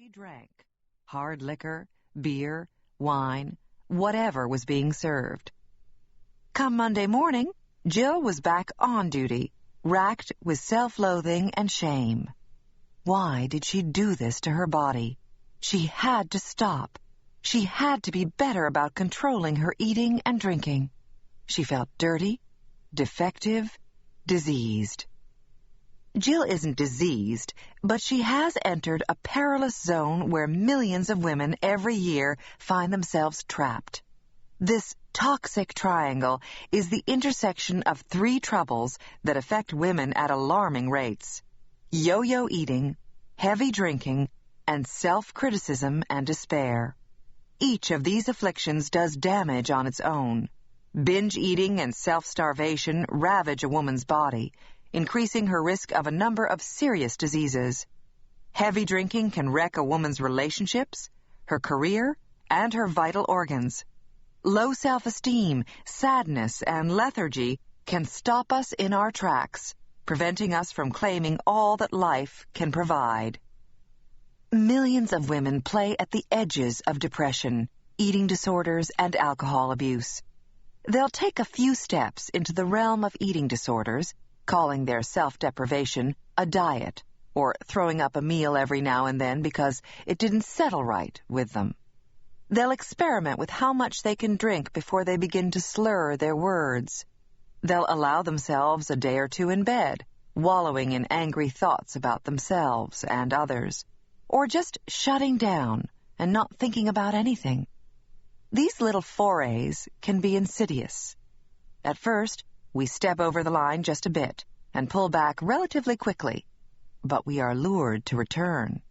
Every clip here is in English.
She drank hard liquor, beer, wine, whatever was being served. Come Monday morning, Jill was back on duty, racked with self-loathing and shame. Why did she do this to her body? She had to stop. She had to be better about controlling her eating and drinking. She felt dirty, defective, diseased. Jill isn't diseased, but she has entered a perilous zone where millions of women every year find themselves trapped. This toxic triangle is the intersection of three troubles that affect women at alarming rates: yo-yo eating, heavy drinking, and self-criticism and despair. Each of these afflictions does damage on its own. Binge eating and self-starvation ravage a woman's body, increasing her risk of a number of serious diseases. Heavy drinking can wreck a woman's relationships, her career, and her vital organs. Low self-esteem, sadness, and lethargy can stop us in our tracks, preventing us from claiming all that life can provide. Millions of women play at the edges of depression, eating disorders, and alcohol abuse. They'll take a few steps into the realm of eating disorders, calling their self-deprivation a diet, or throwing up a meal every now and then because it didn't settle right with them. They'll experiment with how much they can drink before they begin to slur their words. They'll allow themselves a day or two in bed, wallowing in angry thoughts about themselves and others, or just shutting down and not thinking about anything. These little forays can be insidious. At first, we step over the line just a bit and pull back relatively quickly, but we are lured to return.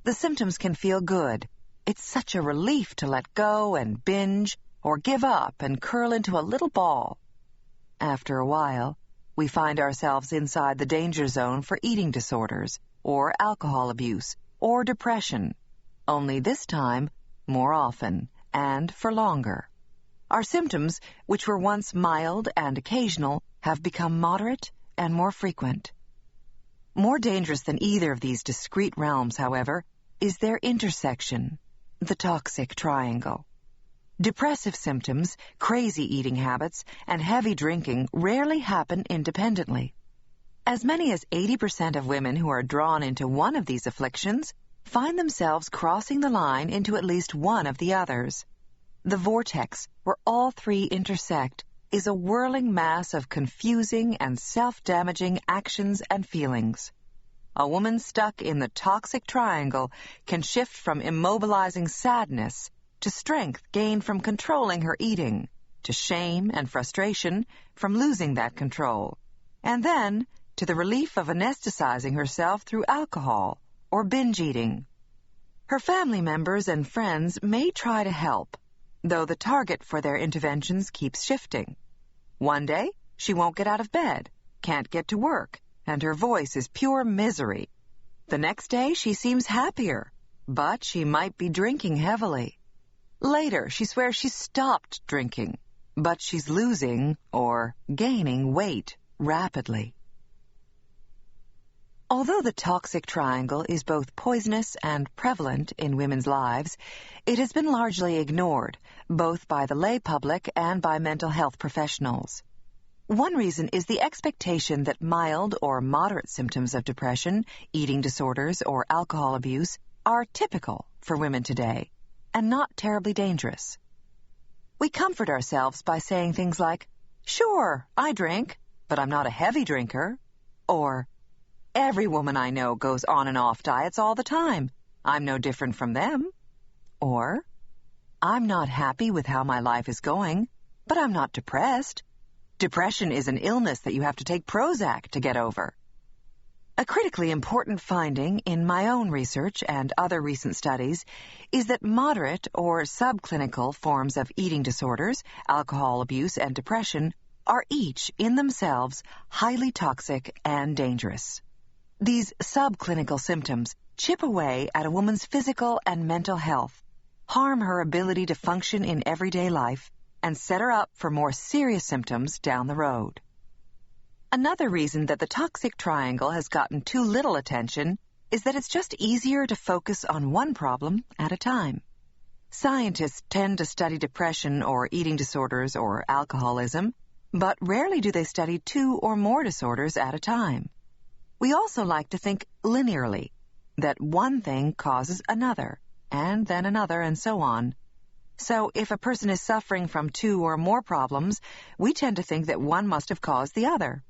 The symptoms can feel good. It's such a relief to let go and binge or give up and curl into a little ball. After a while, we find ourselves inside the danger zone for eating disorders or alcohol abuse or depression, only this time more often and for longer. Our symptoms, which were once mild and occasional, have become moderate and more frequent. More dangerous than either of these discrete realms, however, is their intersection, the toxic triangle. Depressive symptoms, crazy eating habits, and heavy drinking rarely happen independently. As many as 80% of women who are drawn into one of these afflictions find themselves crossing the line into at least one of the others. The vortex, where all three intersect, is a whirling mass of confusing and self-damaging actions and feelings. A woman stuck in the toxic triangle can shift from immobilizing sadness to strength gained from controlling her eating, to shame and frustration from losing that control, and then to the relief of anesthetizing herself through alcohol or binge eating. Her family members and friends may try to help, though the target for their interventions keeps shifting. One day, she won't get out of bed, can't get to work, and her voice is pure misery. The next day, she seems happier, but she might be drinking heavily. Later, she swears she's stopped drinking, but she's losing or gaining weight rapidly. Although the toxic triangle is both poisonous and prevalent in women's lives, it has been largely ignored, both by the lay public and by mental health professionals. One reason is the expectation that mild or moderate symptoms of depression, eating disorders, or alcohol abuse are typical for women today, and not terribly dangerous. We comfort ourselves by saying things like, "Sure, I drink, but I'm not a heavy drinker," or "Every woman I know goes on and off diets all the time. I'm no different from them." Or, "I'm not happy with how my life is going, but I'm not depressed. Depression is an illness that you have to take Prozac to get over." A critically important finding in my own research and other recent studies is that moderate or subclinical forms of eating disorders, alcohol abuse, and depression are each, in themselves, highly toxic and dangerous. These subclinical symptoms chip away at a woman's physical and mental health, harm her ability to function in everyday life, and set her up for more serious symptoms down the road. Another reason that the toxic triangle has gotten too little attention is that it's just easier to focus on one problem at a time. Scientists tend to study depression or eating disorders or alcoholism, but rarely do they study two or more disorders at a time. We also like to think linearly, that one thing causes another, and then another, and so on. So if a person is suffering from two or more problems, we tend to think that one must have caused the other.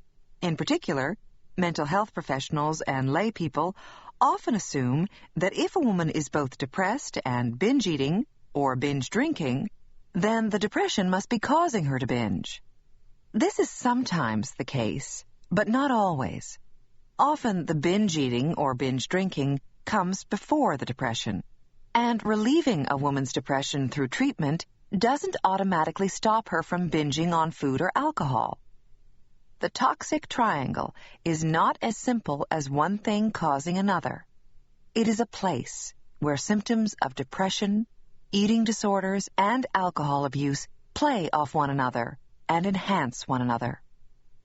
In particular, mental health professionals and lay people often assume that if a woman is both depressed and binge eating or binge drinking, then the depression must be causing her to binge. This is sometimes the case, but not always. Often the binge eating or binge drinking comes before the depression, and relieving a woman's depression through treatment doesn't automatically stop her from binging on food or alcohol. The toxic triangle is not as simple as one thing causing another. It is a place where symptoms of depression, eating disorders, and alcohol abuse play off one another and enhance one another.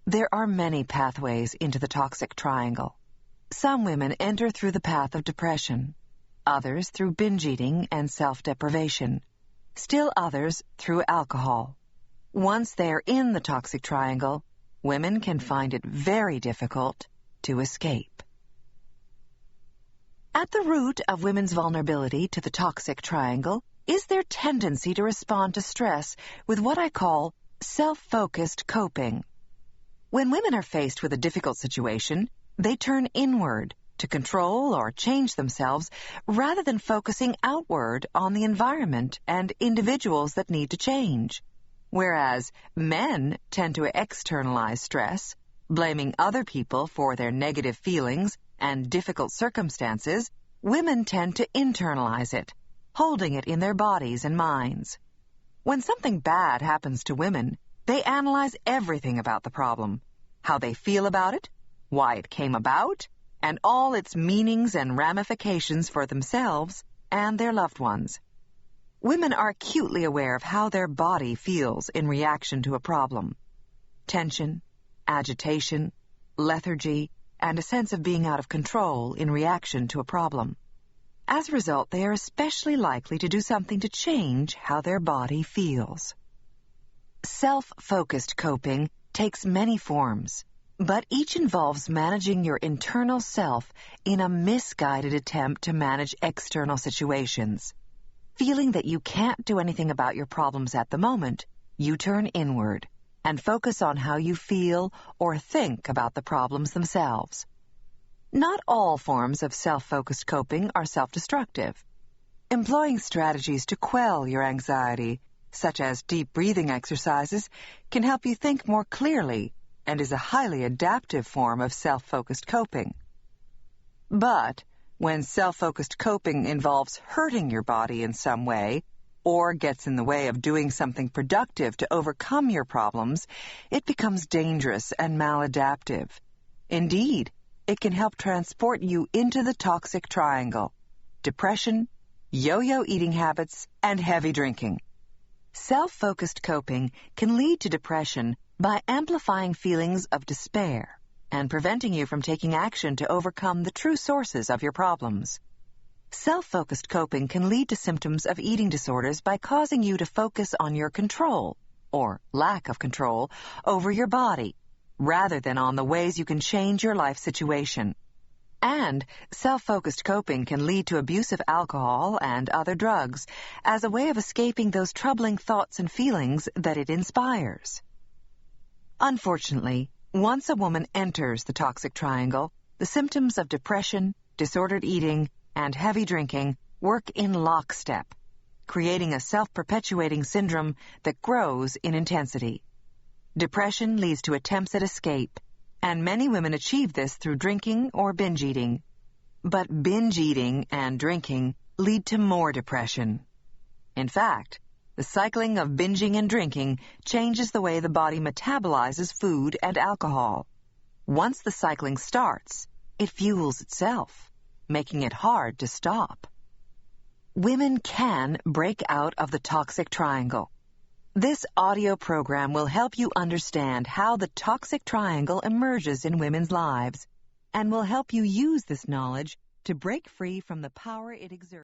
There are many pathways into the toxic triangle. Some women enter through the path of depression, others through binge eating and self-deprivation, still others through alcohol. Once they are in the toxic triangle, women can find it very difficult to escape. At the root of women's vulnerability to the toxic triangle is their tendency to respond to stress with what I call self-focused coping. When women are faced with a difficult situation, they turn inward to control or change themselves rather than focusing outward on the environment and individuals that need to change. Whereas men tend to externalize stress, blaming other people for their negative feelings and difficult circumstances, women tend to internalize it, holding it in their bodies and minds. When something bad happens to women, they analyze everything about the problem, how they feel about it, why it came about, and all its meanings and ramifications for themselves and their loved ones. Women are acutely aware of how their body feels in reaction to a problem. Tension, agitation, lethargy, and a sense of being out of control in reaction to a problem. As a result, they are especially likely to do something to change how their body feels. Self-focused coping takes many forms, but each involves managing your internal self in a misguided attempt to manage external situations. Feeling that you can't do anything about your problems at the moment, you turn inward and focus on how you feel or think about the problems themselves. Not all forms of self-focused coping are self-destructive. Employing strategies to quell your anxiety, such as deep breathing exercises, can help you think more clearly and is a highly adaptive form of self-focused coping. But when self-focused coping involves hurting your body in some way, or gets in the way of doing something productive to overcome your problems, it becomes dangerous and maladaptive. Indeed, it can help transport you into the toxic triangle: depression, yo-yo eating habits, and heavy drinking. Self-focused coping can lead to depression by amplifying feelings of despair and preventing you from taking action to overcome the true sources of your problems. Self-focused coping can lead to symptoms of eating disorders by causing you to focus on your control, or lack of control, over your body, rather than on the ways you can change your life situation. And self-focused coping can lead to abuse of alcohol and other drugs as a way of escaping those troubling thoughts and feelings that it inspires. Unfortunately, once a woman enters the toxic triangle, the symptoms of depression, disordered eating, and heavy drinking work in lockstep, creating a self-perpetuating syndrome that grows in intensity. Depression leads to attempts at escape, and many women achieve this through drinking or binge eating. But binge eating and drinking lead to more depression. In fact, the cycling of binging and drinking changes the way the body metabolizes food and alcohol. Once the cycling starts, it fuels itself, making it hard to stop. Women can break out of the toxic triangle. This audio program will help you understand how the toxic triangle emerges in women's lives and will help you use this knowledge to break free from the power it exerts.